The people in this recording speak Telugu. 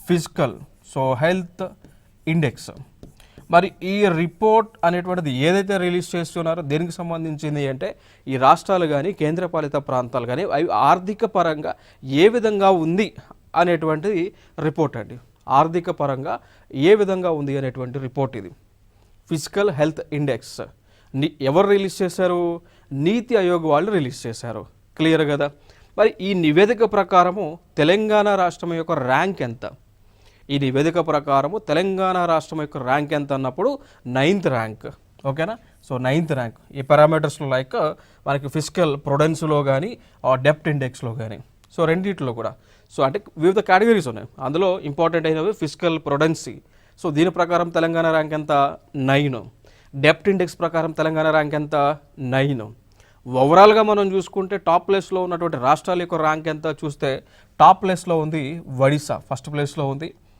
Physical health index. మరి ఈ రిపోర్ట్ అనేటువంటిది ఏదైతే రిలీజ్ చేస్తున్నారో దేనికి సంబంధించింది అంటే ఈ రాష్ట్రాలు కానీ కేంద్రపాలిత ప్రాంతాలు కానీ అవి ఆర్థిక పరంగా ఏ విధంగా ఉంది అనేటువంటిది రిపోర్ట్ అండి. ఆర్థిక పరంగా ఏ విధంగా ఉంది అనేటువంటి రిపోర్ట్ ఇది. ఫిజికల్ హెల్త్ ఇండెక్స్ ఎవరు రిలీజ్ చేశారు? నీతి ఆయోగ్ వాళ్ళు రిలీజ్ చేశారు. క్లియర్ కదా. మరి ఈ నివేదిక ప్రకారము తెలంగాణ రాష్ట్రం యొక్క ర్యాంక్ ఎంత? ఈ నివేదిక ప్రకారము తెలంగాణ రాష్ట్రం యొక్క ర్యాంక్ ఎంత అన్నప్పుడు 9th ర్యాంక్. ఓకేనా. 9th ర్యాంక్ ఈ పారామీటర్స్లో లైక్ మనకి ఫిజికల్ ప్రొడెన్స్లో కానీ డెప్త్ ఇండెక్స్లో కానీ రెండింటిలో కూడా అంటే వివిధ కేటగిరీస్ ఉన్నాయి. అందులో ఇంపార్టెంట్ అయినవి ఫిజికల్ ప్రొడెన్సీ. దీని ప్రకారం తెలంగాణ ర్యాంక్ ఎంత? 9. డెప్త్ ఇండెక్స్ ప్రకారం తెలంగాణ ర్యాంక్ ఎంత? 9. ఓవరాల్గా మనం చూసుకుంటే టాప్ ప్లేస్లో ఉన్నటువంటి రాష్ట్రాల యొక్క ర్యాంక్ ఎంత చూస్తే టాప్ ప్లేస్లో ఉంది ఒడిశా, ఫస్ట్ ప్లేస్లో ఉంది.